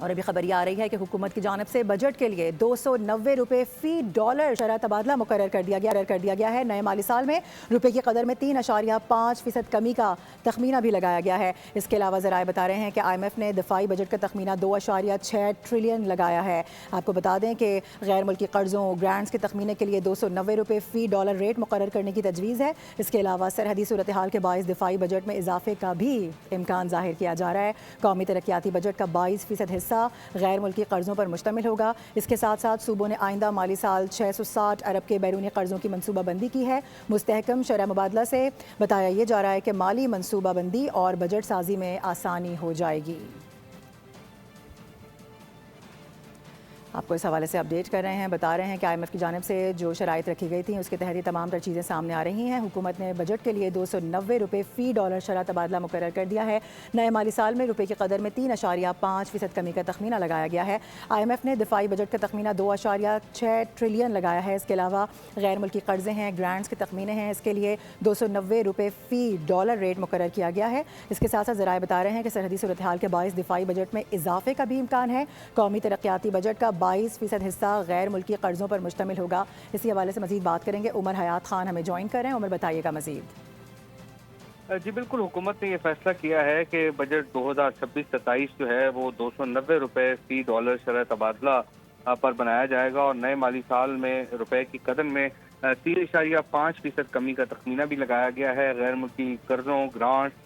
और अभी खबर ये आ रही है कि हुकूमत की जानिब से बजट के लिए 290 रुपये फी डॉलर शरह तबादला मुकर्रर कर दिया गया है। नए माली साल में रुपये की कदर में 3.5% कमी का तखमीना भी लगाया गया है। इसके अलावा ज़राए बता रहे हैं कि IMF ने दिफाई बजट का तखमीना 2.6 ट्रिलियन लगाया है। आपको बता दें कि गैर मुल्की कर्ज़ों ग्रांट्स के तखमीने के लिए 290 रुपये फ़ी डॉलर रेट मुकर्रर करने की तजवीज़ है। इसके अलावा सरहदी सूरत हाल के बायस दिफाई बजट में इजाफे का भी इम्कान जाहिर किया जा रहा है। कौमी तरक्याती बजट का 22% हिस्सा गैर मुल्की कर्ज़ों पर मुश्तमिल होगा। इसके साथ साथ सूबों ने आइंदा माली साल 660 अरब के बैरूनी कर्ज़ों की मनसूबाबंदी की है। मुस्तहकम शरह मुबादला से बताया ये जा रहा है कि माली मनसूबाबंदी और बजट साजी में आसानी हो जाएगी। आपको इस हवाले से अपडेट कर रहे हैं, बता रहे हैं कि IMF की जानिब से जो शराइत रखी गई थी उसके तहत तमाम तर चीज़ें सामने आ रही हैं। हुकूमत ने बजट के लिए 290 रुपये फ़ी डॉलर शरह तबादला मुकर्रर कर दिया है। नए माली साल में रुपये की कदर में 3.5% कमी का तखमीना लगाया गया है। IMF ने दिफाई बजट का तखमीना 2.6 ट्रिलियन लगाया है। इसके अलावा गैर मुल्की कर्ज़े हैं, ग्रांट्स के तखमीने हैं, इसके लिए 290 रुपये फ़ी डॉलर रेट मुकर्रर किया गया है। इसके साथ साथ ज़राए बता रहे हैं कि सरहदी सूरत हाल के बायस दिफाई बजट में इजाफे का भी इम्कान है। कौमी तरक्याती बजट का 22% हिस्सा गैर मुल्की कर्ज़ों पर मुश्तमिल होगा। इसी हवाले से मज़ीद बात करेंगे। उमर हयात खान हमें ज्वाइन कर रहे हैं। उमर, बताइएगा मज़ीद। जी बिल्कुल, हुकूमत ने यह फैसला किया है कि बजट 2026-27 जो है वो 290 रुपये फ़ी डॉलर शरह तबादला पर बनाया जाएगा और नए माली साल में रुपए की कदर में 3.5% कमी का तखमीना भी लगाया गया है। गैर मुल्की कर्ज़ों ग्रांट्स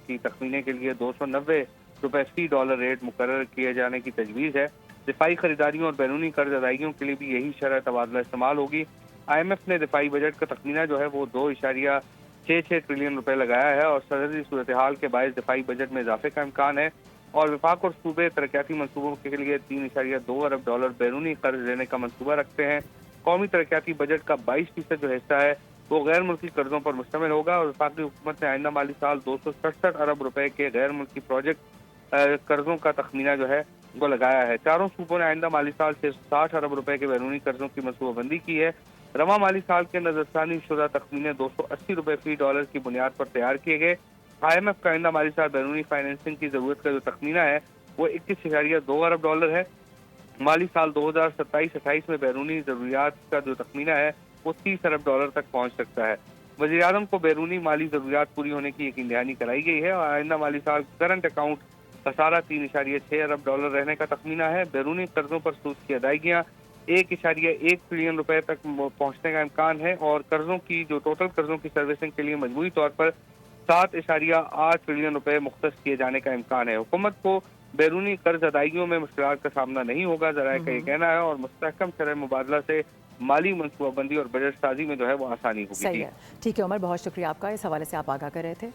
की तखमीने के लिए 290 रुपये फ़ी डॉलर रेट मुकर्रर किए जाने की तजवीज़ है। दिफाई खरीदारियों और बैरूनी कर्ज अदायगियों के लिए भी यही शरह तबादला इस्तेमाल होगी। IMF ने दिफाई बजट का तखमीना जो है वो 2.66 ट्रिलियन रुपए लगाया है और सरहदी सूरत हाल के बायस दिफाई बजट में इजाफे का इम्कान है और विफाक और सूबे तरक्याती मनसूबों के लिए 3.2 अरब डॉलर बैरूनी कर्ज लेने का मनसूबा रखते हैं। कौमी तरक्याती बजट का 22% जो हिस्सा है वो गैर मुल्की कर्जों पर मुश्तमिल होगा और विफाकी हुकूमत ने आइंदा माली साल 267 अरब रुपए के गैर मुल्की प्रोजेक्ट कर्जों का तखमीना जो है वो लगाया है। चारों सूबों ने आइंदा माली साल 660 अरब रुपए के बैरूनी कर्जों की मनसूबाबंदी की है। रवा माली साल के नजरसानी शुदा तखमीने 280 रुपए फ़ी डॉलर की बुनियाद पर तैयार किए गए। IMF का आइंदा माली साल बैरूनी फाइनेंसिंग की जरूरत का जो तखमीना है वो 21.2 अरब डॉलर है। माली साल 2027-28 में बैरूनी जरूरियात का जो तखमीना है वो 30 अरब डॉलर तक पहुँच सकता है। वज़ीर आज़म को बैरूनी माली जरूरियात पूरी होने की यकीन दहानी कराई गई है और आइंदा माली साल करंट अकाउंट खसारा 3.6 अरब डॉलर रहने का तखमीना है। बैरूनी कर्जों पर सूद की अदायगियाँ 1.1 ट्रिलियन रुपए तक पहुंचने का इम्कान है और कर्जों की जो टोटल कर्जों की सर्विसिंग के लिए मजमूई तौर पर 7.8 ट्रिलियन रुपए मुख्तस किए जाने का इम्कान है। हुकूमत को बैरूनी कर्ज अदायगियों में मुश्किलात का सामना नहीं होगा, ज़राए का ये कहना है, और मुस्तहकम शरह मुबादला से माली मनसूबाबंदी और बजट साजी में जो है वो आसानी होगी। सही है, ठीक है उमर, बहुत शुक्रिया आपका, इस हवाले से आप आगाह कर रहे थे।